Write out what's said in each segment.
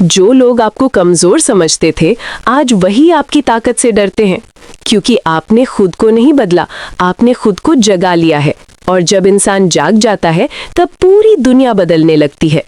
जो लोग आपको कमजोर समझते थे, आज वही आपकी ताकत से डरते हैं, क्योंकि आपने खुद को नहीं बदला, आपने खुद को जगा लिया है। और जब इंसान जाग जाता है, तब पूरी दुनिया बदलने लगती है।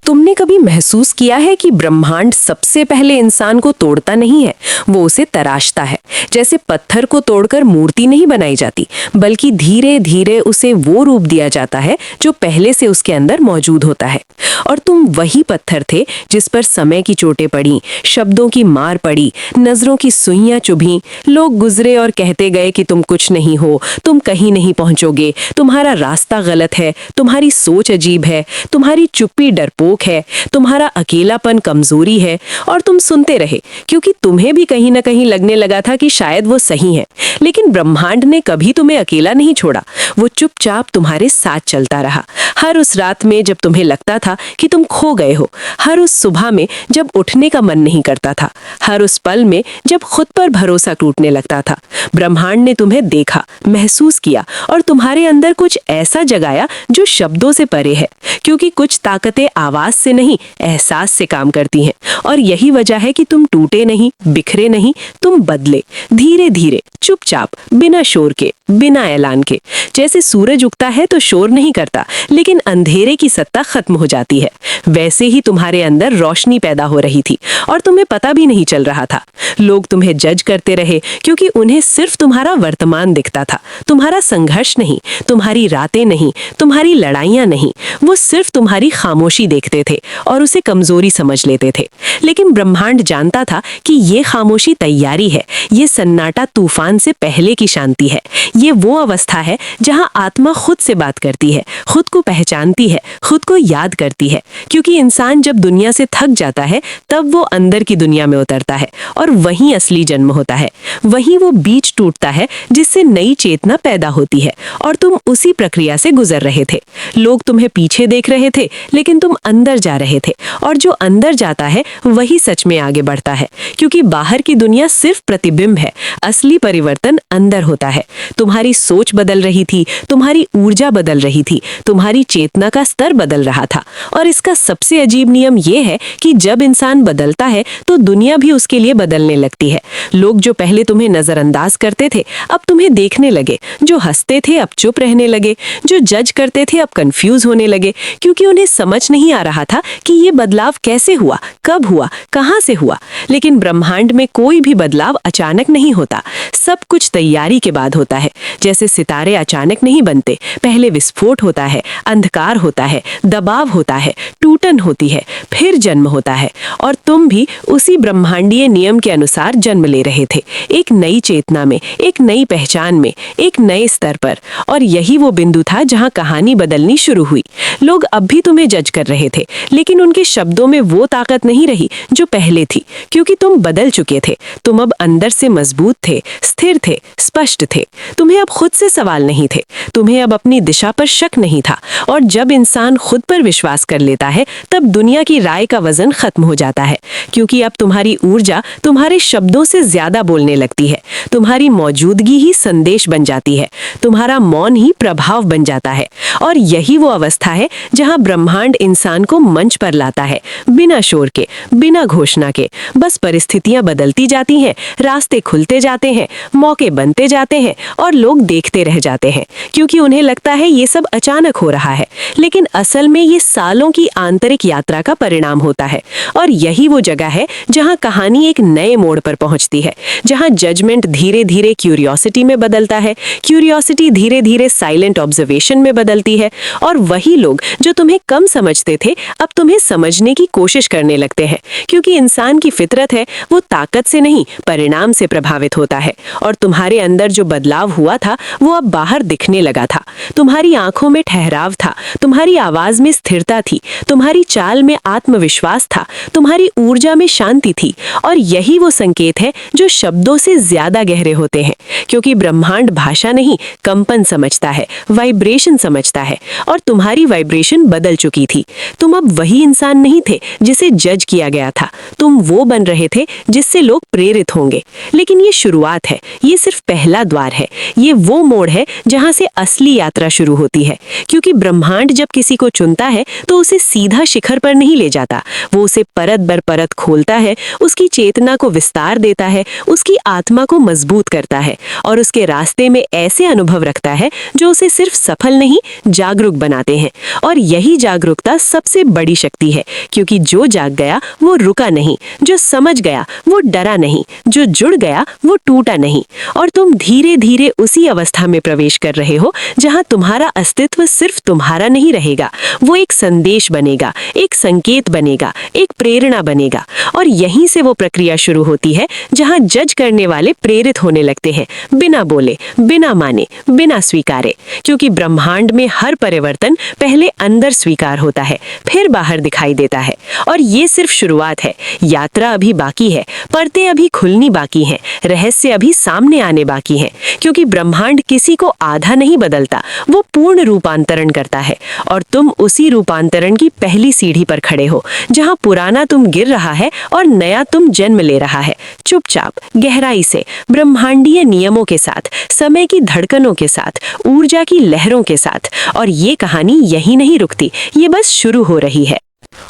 तुमने कभी महसूस किया है कि ब्रह्मांड सबसे पहले इंसान को तोड़ता नहीं है, वो उसे तराशता है। जैसे पत्थर को तोड़कर मूर्ति नहीं बनाई जाती, बल्कि धीरे धीरे उसे वो रूप दिया जाता है जो पहले से उसके अंदर मौजूद होता है। और तुम वही पत्थर थे जिस पर समय की चोटें पड़ी, शब्दों की मार पड़ी, नजरों की सुइयां चुभी। लोग गुजरे और कहते गए कि तुम कुछ नहीं हो, तुम कहीं नहीं पहुंचोगे, तुम्हारा रास्ता गलत है, तुम्हारी सोच अजीब है, तुम्हारी चुप्पी डरपोक है, तुम्हारा अकेलापन कमजोरी है। और तुम सुनते रहे, क्योंकि तुम्हें भी कहीं ना कहीं लगने लगा था कि शायद वो सही है। लेकिन ब्रह्मांड ने कभी तुम्हें अकेला नहीं छोड़ा, वो चुपचाप तुम्हारे साथ चलता रहा। हर उस रात में जब तुम्हें लगता था कि तुम खो गए हो, हर उस सुबह में जब उठने का मन नहीं करता था, हर उस पल में जब खुद पर भरोसा टूटने लगता था, ब्रह्मांड ने तुम्हें देखा, महसूस किया और तुम्हारे अंदर कुछ ऐसा जगाया जो शब्दों से परे है। क्योंकि कुछ ताकतें आवाज से नहीं, एहसास से काम करती हैं। और यही वजह है कि तुम टूटे नहीं, बिखरे नहीं, तुम बदले, धीरे धीरे, चुपचाप, बिना शोर के, बिना ऐलान के। जैसे सूरज उगता है तो शोर नहीं करता, लेकिन अंधेरे की सत्ता खत्म हो जाती है। वैसे ही तुम्हारे अंदर रोशनी पैदा हो रही थी और तुम्हें पता भी नहीं चल रहा था। लोग तुम्हें जज करते रहे, क्योंकि उन्हें सिर्फ तुम्हारा वर्तमान दिखता था, तुम्हारा संघर्ष नहीं, तुम्हारी रातें नहीं, तुम्हारी लड़ाइयां नहीं। वो सिर्फ तुम्हारी खामोशी देखते थे और उसे कमजोरी समझ लेते थे। लेकिन ब्रह्मांड जानता था कि ये खामोशी तैयारी है, ये सन्नाटा तूफान से पहले की शांति है। ये वो अवस्था है जहां आत्मा खुद से बात करती है, खुद को पहचानती है, खुद को याद करती है। क्योंकि इंसान जब दुनिया से थक जाता है, तब वो अंदर की दुनिया में उतरता है और वहीं असली जन्म होता है। वहीं वो बीज टूटता है जिससे नई चेतना पैदा होती है। और तुम उसी प्रक्रिया से गुजर रहे थे। लोग तुम्हें पीछे देख रहे थे, लेकिन तुम अंदर जा रहे थे। और जो अंदर जाता है वही सच में आगे बढ़ता है। क्योंकि बाहर की दुनिया सिर्फ प्रतिबिंब है, असली परिवर्तन अंदर होता है। तुम्हारी सोच बदल रही थी, तुम्हारी ऊर्जा बदल रही थी, तुम्हारी चेतना का स्तर बदल रहा था। और इसका सबसे अजीब नियम यह है कि जब इंसान बदलता है तो दुनिया भी उसके लिए बदलने लगती है। लोग जो पहले तुम्हें नजरअंदाज करते थे, अब तुम्हें देखने लगे। जो हंसते थे अब चुप रहने लगे, जो जज करते थे अब कंफ्यूज होने लगे। क्योंकि उन्हें समझ नहीं आ रहा था कि ये बदलाव कैसे हुआ, कब हुआ, कहां से हुआ। लेकिन ब्रह्मांड में कोई भी बदलाव अचानक नहीं होता, सब कुछ तैयारी के बाद होता है। जैसे सितारे अचानक नहीं बनते, पहले विस्फोट होता है, अंधकार होता है, दबाव होता है, टूटन होती है, फिर जन्म होता है। और तुम भी उसी ब्रह्मांडीय नियम के अनुसार जन्म ले रहे थे, एक नई चेतना में, एक नई पहचान में, एक नए स्तर पर। और यही वो बिंदु था जहां कहानी बदलनी शुरू हुई। लोग अब भी तुम्हें जज कर रहे थे, लेकिन उनके शब्दों में वो ताकत नहीं रही जो पहले थी। क्योंकि तुम बदल चुके थे, तुम अब अंदर से मजबूत थे, स्थिर थे, स्पष्ट थे। तुम्हें अब खुद से सवाल नहीं थे, तुम्हें अब अपनी दिशा पर शक नहीं था। और जब इंसान खुद पर विश्वास कर लेता है, तब दुनिया की राय का वजन खत्म हो जाता है। क्योंकि अब तुम्हारी ऊर्जा तुम्हारे शब्दों से ज्यादा बोलने लगती है, तुम्हारी मौजूदगी ही संदेश बन जाती है, तुम्हारा मौन ही प्रभाव बन जाता है। और यही वो अवस्था है जहां ब्रह्मांड इंसान को मंच पर लाता है, बिना शोर के, बिना घोषणा के। बस परिस्थितियां बदलती जाती हैं, रास्ते खुलते जाते हैं, मौके बनते जाते हैं और लोग देखते रह जाते हैं। क्योंकि उन्हें लगता है ये सब अचानक हो रहा है, लेकिन असल में ये सालों की आंतरिक यात्रा का परिणाम होता है। और यही वो जगह है जहां कहानी एक नए मोड़ पर पहुंचती है, जहां जजमेंट धीरे धीरे क्यूरियोसिटी में बदलता है, क्यूरियोसिटी धीरे धीरे साइलेंट ऑब्जर्वेशन में बदलती है। और वही लोग जो तुम्हें कम समझते थे, अब तुम्हें समझने की कोशिश करने लगते हैं। क्योंकि इंसान की फितरत है, वो ताकत से नहीं, परिणाम से प्रभावित होता है। और तुम्हारे अंदर जो बदलाव हुआ था, वो अब बाहर दिखने लगा था। तुम्हारी आंखों में ठहराव था, तुम्हारी आवाज में स्थिरता थी, तुम्हारी चाल में आत्मविश्वास था, तुम्हारी ऊर्जा में शांति थी। और यही वो संकेत है जो शब्दों से ज्यादा गहरे होते हैं। क्योंकि ब्रह्मांड भाषा नहीं, कंपन समझता है, वाइब्रेशन समझता है। और तुम्हारी वाइब्रेशन बदल चुकी थी। तुम अब वही इंसान नहीं थे जिसे जज किया गया था, तुम वो बन रहे थे जिससे लोग प्रेरित होंगे। लेकिन ये शुरुआत है, ये सिर्फ पहला द्वार है, ये वो मोड़ है जहां से असली यात्रा शुरू होती है। क्योंकि ब्रह्मांड जब किसी को चुनता है तो उसे सीधा शिखर पर नहीं ले जाता, वो उसे परत बर परत खोलता है, उसकी चेतना को विस्तार देता है, उसकी आत्मा को मजबूत करता है और उसके रास्ते में ऐसे अनुभव रखता है जो उसे सिर्फ सफल नहीं, जागरूक बनाते हैं। और यही जागरूकता सबसे बड़ी शक्ति है, क्योंकि जो जाग गया वो रुका नहीं, जो समझ गया वो डरा नहीं, जो जुड़ गया वो टूटा नहीं। और तुम धीरे धीरे उसी अवस्था में प्रवेश कर रहे हो जहां तुम्हारा अस्तित्व सिर्फ तुम्हारा नहीं रहेगा, वो एक संदेश बनेगा, एक संकेत बनेगा, एक प्रेरणा बनेगा। और यहीं से वो प्रक्रिया शुरू होती है जहां जज करने वाले प्रेरित होने लगते हैं, बिना बोले, बिना माने, बिना स्वीकारे। क्योंकि ब्रह्मांड में हर परिवर्तन पहले अंदर स्वीकार होता है, फिर बाहर दिखाई देता है। और ये सिर्फ शुरुआत है, यात्रा अभी बाकी है, परतें अभी खुलनी बाकी हैं, रहस्य अभी सामने आने बाकी हैं। क्योंकि ब्रह्मांड किसी को आधा नहीं बदलता, वो पूर्ण रूपांतरण करता है। और तुम उसी रूपांतरण की पहली सीढ़ी पर खड़े हो, जहां पुराना तुम गिर रहा है और नया तुम जन्म ले रहा है, चुपचाप, गहराई से, ब्रह्मांडीय नियमों के साथ, समय की धड़कनों के साथ, ऊर्जा की लहरों के साथ। और ये कहानी यहीं नहीं रुकती, ये बस शुरू हो रही है।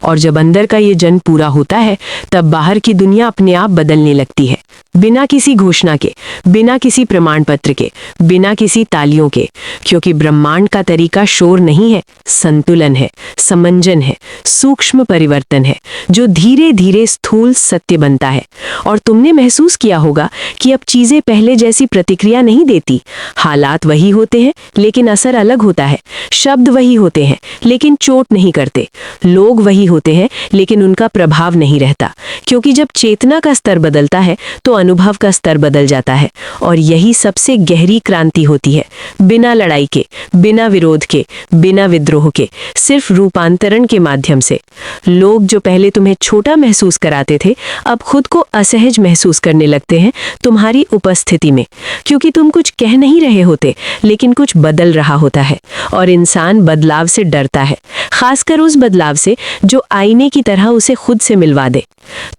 और जब अंदर का ये जन्म पूरा होता है तब बाहर की दुनिया अपने आप बदलने लगती है, बिना किसी घोषणा के, बिना किसी प्रमाण पत्र के, बिना किसी तालियों के। क्योंकि ब्रह्मांड का तरीका शोर नहीं है, संतुलन है, समंजन है, सूक्ष्म परिवर्तन है, जो धीरे धीरे स्थूल सत्य बनता है। और तुमने महसूस किया होगा कि अब चीजें पहले जैसी प्रतिक्रिया नहीं देती। हालात वही होते हैं लेकिन असर अलग होता है, शब्द वही होते हैं लेकिन चोट नहीं करते, लोग वही होते हैं लेकिन उनका प्रभाव नहीं रहता। क्योंकि जब चेतना का स्तर बदलता है तो अनुभव का स्तर बदल जाता है। और यही सबसे गहरी क्रांति होती है, बिना लड़ाई के, बिना विरोध के, बिना विद्रोह के, सिर्फ रूपांतरण के माध्यम से। लोग जो पहले तुम्हें छोटा महसूस कराते थे अब खुद को असहज महसूस करने लगते हैं तुम्हारी उपस्थिति में। क्योंकि तुम कुछ कह नहीं रहे होते लेकिन कुछ बदल रहा होता है। और इंसान बदलाव से डरता है, खासकर उस बदलाव से जो आईने की तरह उसे खुद से मिलवा दे।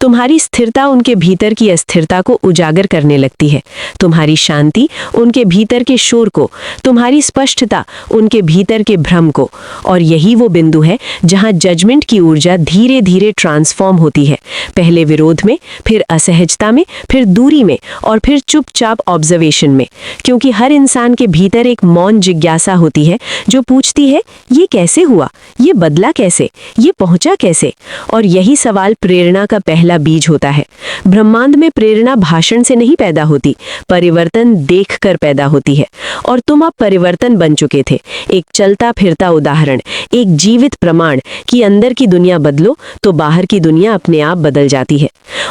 तुम्हारी स्थिरता उनके भीतर की अस्थिरता को उजागर करने लगती है, तुम्हारी शांति उनके भीतर के शोर को, तुम्हारी स्पष्टता उनके भीतर के भ्रम को। और यही वो बिंदु है जहां जजमेंट की ऊर्जा धीरे धीरे ट्रांसफॉर्म होती है, पहले विरोध में, फिर असहजता में, फिर दूरी में और फिर चुपचाप ऑब्जर्वेशन में। क्योंकि हर इंसान के भीतर एक मौन जिज्ञासा होती है जो पूछती है, ये कैसे हुआ, ये बदला कैसे, ये पहुंचा कैसे। और यही सवाल प्रेरणा का पहला बीज होता है। ब्रह्मांड में प्रेरणा भाषण से नहीं पैदा होती, परिवर्तन देखकर पैदा होती है। और तुम अब परिवर्तन बन चुके थे, एक चलता फिरता उदाहरण, एक जीवित प्रमाण कि अंदर की दुनिया बदलो तो बाहर की दुनिया अपने आप बदल जाती है।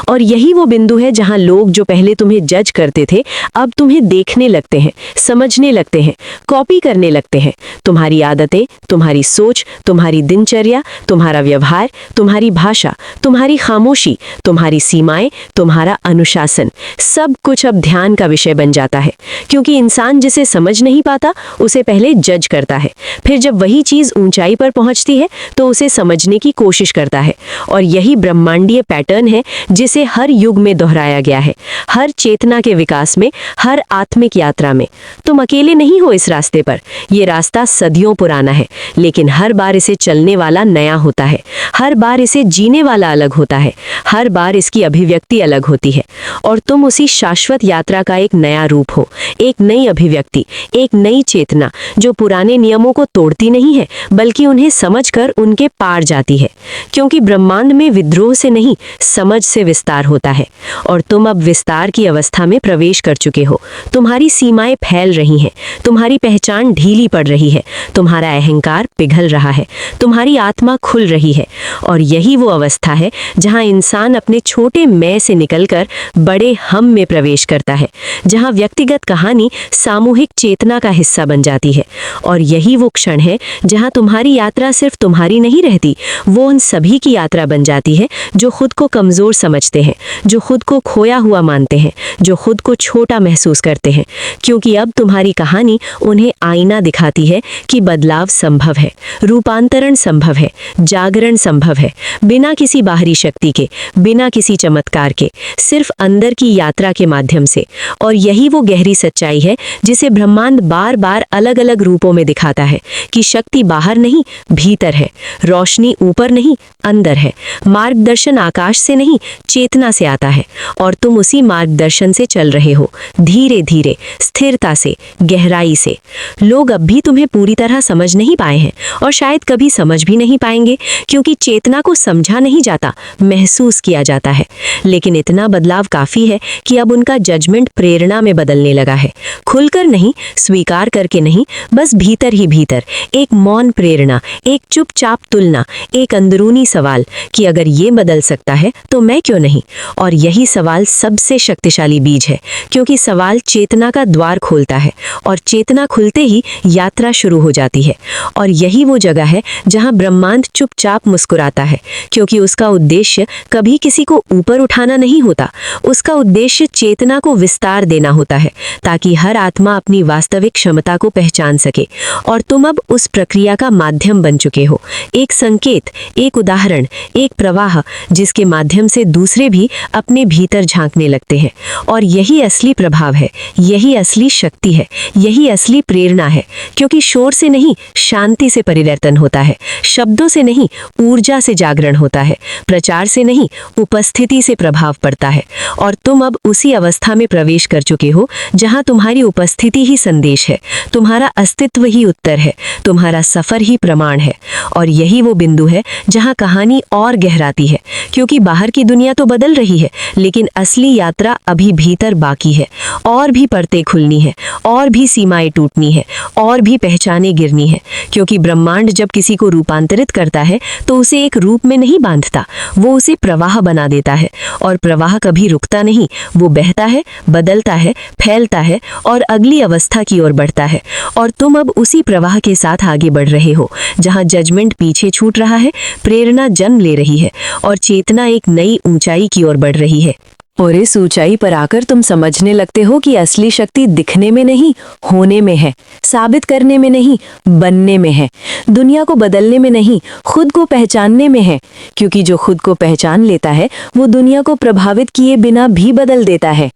और यही वो बिंदु है जहां लोग जो पहले तुम्हें जज करते थे अब तुम्हें देखने लगते हैं, समझने लगते हैं, कॉपी करने लगते हैं। तुम्हारी आदतें, तुम्हारी सोच, तुम्हारी दिनचर्या, तुम्हारा व्यवहार, तुम्हारी भाषा, तुम्हारी खामोशी, तुम्हारी सीमाएं, तुम्हारा अनुशासन, सब कुछ अब ध्यान का विषय बन जाता है। क्योंकि इंसान जिसे समझ नहीं पाता उसे पहले जज करता है, फिर जब वही चीज ऊंचाई पर पहुंचती है तो उसे समझने की कोशिश करता है। और यही ब्रह्मांडीय पैटर्न है जिसे हर युग में दोहराया गया है, हर चेतना के विकास में, हर आत्मिक यात्रा में। तुम अकेले नहीं हो इस रास्ते पर, ये रास्ता सदियों पुराना है, लेकिन हर बार इसे चलने वाला नया होता है, हर बार इसे जीने वाला अलग होता है, हर बार इसकी अभिव्यक्ति अलग होती है। और तुम उसी शाश्वत यात्रा का एक नया रूप हो, एक नई अभिव्यक्ति, एक नई चेतना जो पुराने नियमों को तोड़ती नहीं है बल्कि उन्हें समझकर उनके पार जाती है। क्योंकि ब्रह्मांड में विद्रोह से नहीं, समझ से विस्तार होता है। और तुम अब विस्तार की अवस्था में प्रवेश कर चुके हो। तुम्हारी सीमाएं फैल रही हैं, तुम्हारी पहचान ढीली पड़ रही है, तुम्हारा अहंकार पिघल रहा है, तुम्हारी आत्मा खुल रही है। और यही वो अवस्था है जहां इंसान अपने छोटे मैं से निकलकर बड़े हम में प्रवेश करता है, जहां व्यक्तिगत कहानी सामूहिक चेतना का हिस्सा बन जाती है। और यही वो क्षण है जहां तुम्हारी यात्रा सिर्फ तुम्हारी नहीं रहती, वो उन सभी की यात्रा बन जाती है जो खुद को कमजोर समझ समझते हैं, जो खुद को खोया हुआ मानते हैं, जो खुद को छोटा महसूस करते हैं, क्योंकि अब तुम्हारी कहानी उन्हें आईना दिखाती है कि बदलाव संभव है, रूपांतरण संभव है, जागरण संभव है, बिना किसी बाहरी शक्ति के, बिना किसी चमत्कार के, सिर्फ अंदर की यात्रा के माध्यम से। और यही वो गहरी सच्चाई है जिसे ब्रह्मांड बार बार अलग अलग रूपों में दिखाता है कि शक्ति बाहर नहीं, भीतर है, रोशनी ऊपर नहीं, अंदर है, मार्गदर्शन आकाश से नहीं, चेतना से आता है, और तुम उसी मार्गदर्शन से चल रहे हो, धीरे धीरे, स्थिरता से, गहराई से। लोग अब भी तुम्हें पूरी तरह समझ नहीं पाए हैं, और शायद कभी समझ भी नहीं पाएंगे, क्योंकि चेतना को समझा नहीं जाता, महसूस किया जाता है। लेकिन इतना बदलाव काफी है कि अब उनका जजमेंट प्रेरणा में बदलने लगा है, खुलकर नहीं, स्वीकार करके नहीं, बस भीतर ही भीतर, एक मौन प्रेरणा, एक चुपचाप तुलना, एक अंदरूनी सवाल कि अगर ये बदल सकता है तो मैं क्यों नहीं। और यही सवाल सबसे शक्तिशाली बीज है, क्योंकि सवाल चेतना का द्वार खोलता है, और चेतना खुलते ही यात्रा शुरू हो जाती है। और यही वो जगह है जहां ब्रह्मांड चुपचाप मुस्कुराता है, क्योंकि उसका उद्देश्य कभी किसी को ऊपर उठाना नहीं होता, उसका उद्देश्य चेतना को विस्तार देना होता है, ताकि हर आत्मा अपनी वास्तविक क्षमता को पहचान सके। और तुम अब उस प्रक्रिया का माध्यम बन चुके हो, एक संकेत, एक उदाहरण, एक प्रवाह, जिसके माध्यम से दूसरे भी अपने भीतर झांकने लगते हैं। और यही असली प्रभाव है, यही असली शक्ति है, यही असली प्रेरणा है, क्योंकि शोर से नहीं, शांति से परिवर्तन होता है, शब्दों से नहीं, ऊर्जा से जागरण होता है, प्रचार से नहीं, उपस्थिति से प्रभाव पड़ता है। और तुम अब उसी अवस्था में प्रवेश कर चुके हो जहां तुम्हारी उपस्थिति ही संदेश है, तुम्हारा अस्तित्व ही उत्तर है, तुम्हारा सफर ही प्रमाण है। और यही वो बिंदु है जहां कहानी और गहराती है, क्योंकि बाहर की दुनिया तो बदल रही है, लेकिन असली यात्रा अभी भीतर बाकी है। और भी परतें खुलनी है, और भी सीमाएं टूटनी है, और भी पहचाने गिरनी है, क्योंकि ब्रह्मांड जब किसी को रूपांतरित करता है तो उसे एक रूप में नहीं बांधता, वो उसे प्रवाह बना देता है। और प्रवाह कभी रुकता नहीं, वो बहता है, बदलता है, फैलता है, और अगली अवस्था की ओर बढ़ता है। और तुम अब उसी प्रवाह के साथ आगे बढ़ रहे हो, जहां जजमेंट पीछे छूट रहा है, प्रेरणा जन्म ले रही है, और चेतना एक नई ऊंचाई की ओर बढ़ रही है। और इस ऊंचाई पर आकर तुम समझने लगते हो कि असली शक्ति दिखने में नहीं, होने में है, साबित करने में नहीं, बनने में है, दुनिया को बदलने में नहीं, खुद को पहचानने में है। क्योंकि जो खुद को पहचान लेता है वो दुनिया को प्रभावित किए बिना भी बदल देता है।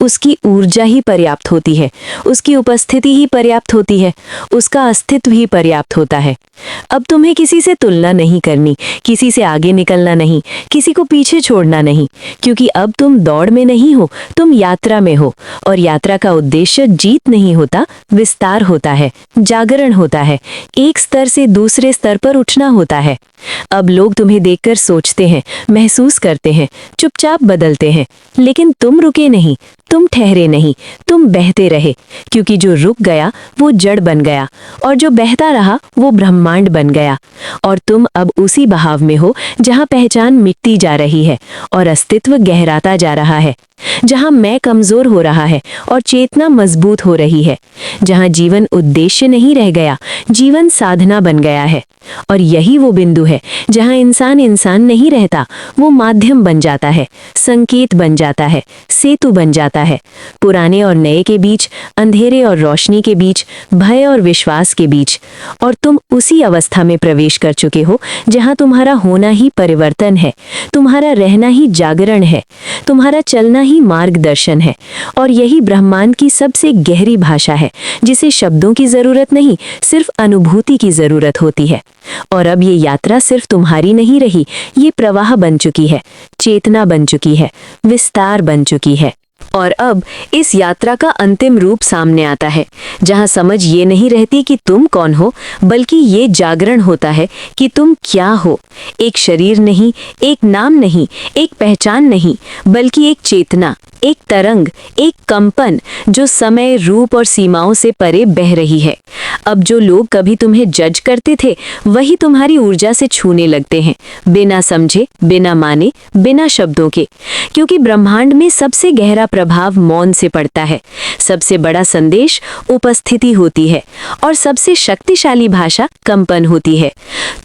उसकी ऊर्जा ही पर्याप्त होती है, उसकी उपस्थिति ही पर्याप्त होती है, उसका अस्तित्व ही पर्याप्त होता है। अब तुम्हें किसी से तुलना नहीं करनी, किसी से आगे निकलना नहीं, किसी को पीछे छोड़ना नहीं, क्योंकि अब तुम दौड़ में नहीं हो, तुम यात्रा में हो। और यात्रा का उद्देश्य जीत नहीं होता, विस्तार होता है, जागरण होता है, एक स्तर से दूसरे स्तर पर उठना होता है। अब लोग तुम्हें देखकर सोचते हैं, महसूस करते हैं, चुपचाप बदलते हैं, लेकिन तुम रुके नहीं, तुम ठहरे नहीं, तुम बहते रहे, क्योंकि जो रुक गया वो जड़ बन गया, और जो बहता रहा वो ब्रह्मांड बन गया। और तुम अब उसी बहाव में हो जहां पहचान मिटती जा रही है और अस्तित्व गहराता जा रहा है, जहां मैं कमजोर हो रहा है और चेतना मजबूत हो रही है, जहां जीवन उद्देश्य नहीं रह गया, जीवन साधना बन गया है। और यही वो बिंदु है जहां इंसान इंसान नहीं रहता, वो माध्यम बन जाता है, संकेत बन जाता है, सेतु बन जाता है, पुराने और नए के बीच, अंधेरे और रोशनी के बीच, भय और विश्वास के बीच। और तुम उसी अवस्था में प्रवेश कर चुके हो जहां तुम्हारा होना ही परिवर्तन है, तुम्हारा रहना ही जागरण है, तुम्हारा चलना ही मार्गदर्शन है। और यही ब्रह्मांड की सबसे गहरी भाषा है, जिसे शब्दों की जरूरत नहीं, सिर्फ अनुभूति की जरूरत होती है। और अब ये यात्रा सिर्फ तुम्हारी नहीं रही, ये प्रवाह बन चुकी है, चेतना बन चुकी है, विस्तार बन चुकी है। और अब इस यात्रा का अंतिम रूप सामने आता है, जहां समझ ये नहीं रहती कि तुम कौन हो, बल्कि ये जागरण होता है कि तुम क्या हो। एक शरीर नहीं, एक नाम नहीं, एक पहचान नहीं, बल्कि एक चेतना, एक तरंग, एक कंपन जो समय, रूप और सीमाओं से परे बह रही है। अब जो लोग कभी तुम्हें जज करते थे वही तुम्हारी ऊर्जा से छूने लगते हैं, बिना समझे, बिना माने, बिना शब्दों के। क्योंकि ब्रह्मांड में सबसे गहरा प्रभाव मौन से पड़ता है, सबसे बड़ा संदेश उपस्थिति होती है और सबसे शक्तिशाली भाषा कंपन होती है।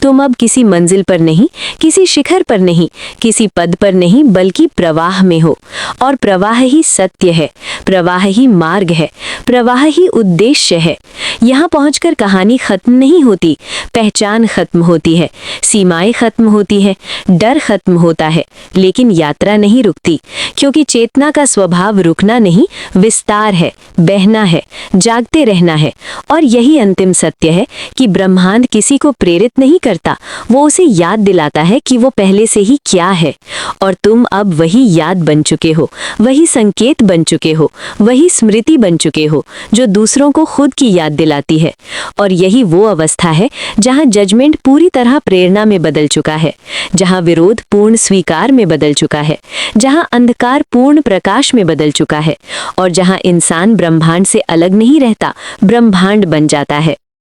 तुम अब किसी मंजिल पर नहीं, किसी शिखर पर नहीं, किसी पद पर नहीं, बल्कि प्रवाह में हो। और प्रवाह ही सत्य है, प्रवाह ही मार्ग है, प्रवाह ही उद्देश्य है। यहाँ पहुंचकर कहानी खत्म नहीं होती, पहचान खत्म होती है, सीमाएं खत्म होती है, डर खत्म होता है, लेकिन यात्रा नहीं रुकती। क्योंकि चेतना का स्वभाव रुकना नहीं, विस्तार है, बहना है, जागते रहना है। और यही अंतिम सत्य है कि ब्रह्मांड किसी को प्रेरित नहीं करता, वो उसे याद दिलाता है कि वो पहले से ही क्या है। और तुम अब वही याद बन चुके हो, वही संकेत बन चुके हो, वही स्मृति बन चुके हो जो दूसरों को खुद की याद दिलाती है। और यही वो अवस्था है जहां जजमेंट पूरी तरह प्रेरणा में बदल चुका है, जहां विरोध पूर्ण स्वीकार में बदल चुका है, जहां अंधकार पूर्ण प्रकाश में बदल चुका है, और जहां इंसान ब्रह्मांड से अलग नहीं रहता, ब्रह्मांड बन जाता है।